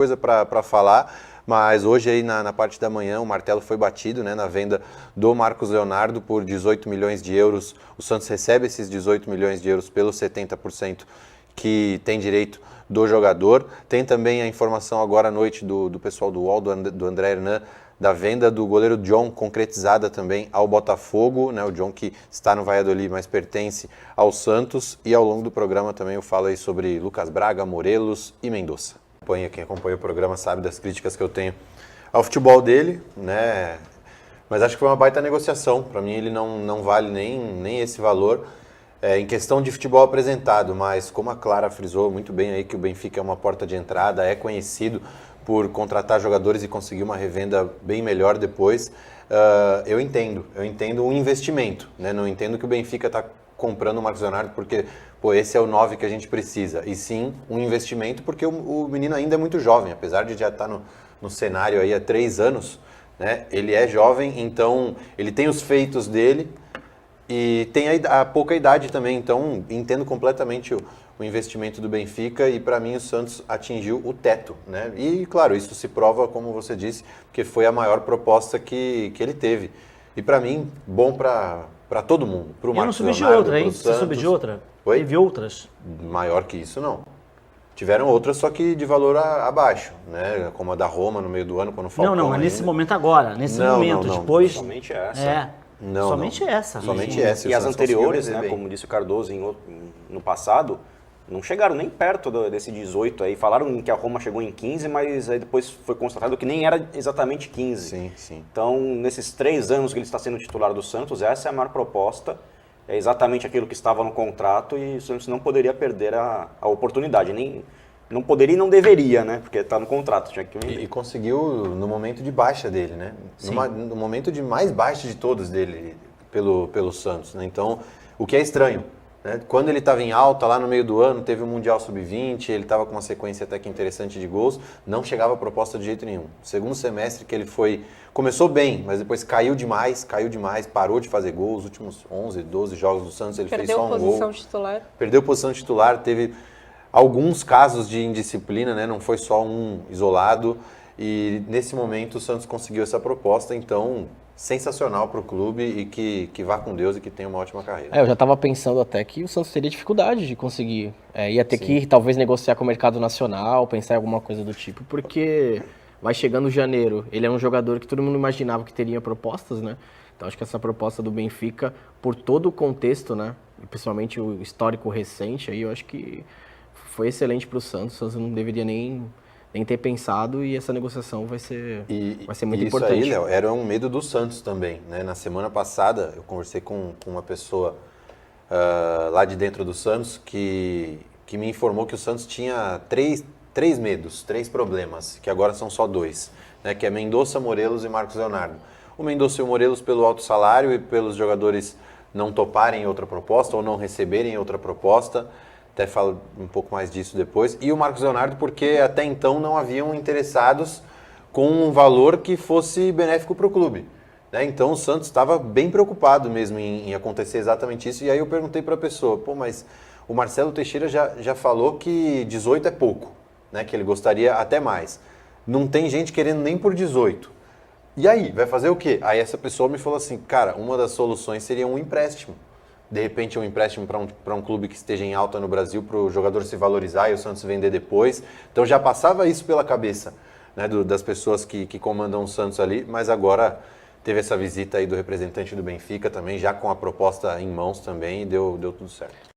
coisa para falar, mas hoje aí na parte da manhã o martelo foi batido, né, na venda do Marcos Leonardo por 18 milhões de euros. O Santos recebe esses 18 milhões de euros pelos 70% que tem direito do jogador. Tem também a informação agora à noite do pessoal do UOL, do André Hernan, da venda do goleiro John, concretizada também ao Botafogo, né? O John que está no Valladolid, mas pertence ao Santos. E ao longo do programa também eu falo aí sobre Lucas Braga, Morelos e Mendonça. Quem acompanha o programa sabe das críticas que eu tenho ao futebol dele, né? Mas acho que foi uma baita negociação. Para mim ele não vale nem esse valor. Em questão de futebol apresentado, mas como a Clara frisou muito bem aí que o Benfica é uma porta de entrada, é conhecido por contratar jogadores e conseguir uma revenda bem melhor depois, eu entendo um investimento, né? Não entendo que o Benfica está comprando o Marcos Leonardo porque esse é o 9 que a gente precisa, e sim um investimento porque o menino ainda é muito jovem, apesar de já estar no cenário aí há 3 anos, né? Ele é jovem, então ele tem os feitos dele, e tem a pouca idade também, então entendo completamente o investimento do Benfica e para mim o Santos atingiu o teto, né? E claro, isso se prova, como você disse, porque foi a maior proposta que ele teve. E para mim, bom para todo mundo, para o Marcos Leonardo, eu não soube de outra, hein? Você soube de outra? Oi? Teve outras? Maior que isso, não. Tiveram outras, só que de valor abaixo, né? Como a da Roma no meio do ano, quando o Falcão Não, mas nesse momento agora, não. depois... Somente essa. Somente essa. Somente essa. E as anteriores, né, como disse o Cardoso no passado, não chegaram nem perto desse 18 aí. Falaram que a Roma chegou em 15, mas aí depois foi constatado que nem era exatamente 15. Sim. Então, nesses 3 anos que ele está sendo titular do Santos, essa é a maior proposta. É exatamente aquilo que estava no contrato e o Santos não poderia perder a oportunidade. Não poderia e não deveria, né? Porque está no contrato. Tinha que... E conseguiu no momento de baixa dele, né? No momento de mais baixa de todos dele pelo Santos, né? Então, o que é estranho, né? Quando ele estava em alta, lá no meio do ano, teve o Mundial Sub-20, ele estava com uma sequência até que interessante de gols, não chegava a proposta de jeito nenhum. Segundo semestre que ele começou bem, mas depois caiu demais, parou de fazer gols. Os últimos 11, 12 jogos do Santos ele fez só um gol. Perdeu posição titular. Perdeu posição titular, teve alguns casos de indisciplina, né? Não foi só um isolado, e nesse momento o Santos conseguiu essa proposta, então sensacional para o clube e que vá com Deus e que tenha uma ótima carreira. Eu já estava pensando até que o Santos teria dificuldade de conseguir, ia ter que talvez negociar com o mercado nacional, pensar em alguma coisa do tipo, porque vai chegando janeiro, ele é um jogador que todo mundo imaginava que teria propostas, né? Então acho que essa proposta do Benfica, por todo o contexto, né, e principalmente o histórico recente, aí eu acho que foi excelente para o Santos não deveria nem ter pensado, e essa negociação vai ser muito importante. Isso aí, Léo, era um medo do Santos também, né? Na semana passada eu conversei com uma pessoa lá de dentro do Santos que me informou que o Santos tinha três medos, 3 problemas, que agora são só 2, né? Que é Mendonça, Morelos e Marcos Leonardo. O Mendonça e o Morelos pelo alto salário e pelos jogadores não toparem outra proposta ou não receberem outra proposta. Até falo um pouco mais disso depois. E o Marcos Leonardo porque até então não haviam interessados com um valor que fosse benéfico para o clube, né? Então o Santos estava bem preocupado mesmo em acontecer exatamente isso. E aí eu perguntei para a pessoa, mas o Marcelo Teixeira já falou que 18 é pouco, né? Que ele gostaria até mais. Não tem gente querendo nem por 18. E aí, vai fazer o quê? Aí essa pessoa me falou assim, cara, uma das soluções seria um empréstimo. De repente um empréstimo para um clube que esteja em alta no Brasil, para o jogador se valorizar e o Santos vender depois. Então já passava isso pela cabeça, né, das pessoas que comandam o Santos ali, mas agora teve essa visita aí do representante do Benfica também, já com a proposta em mãos também, e deu tudo certo.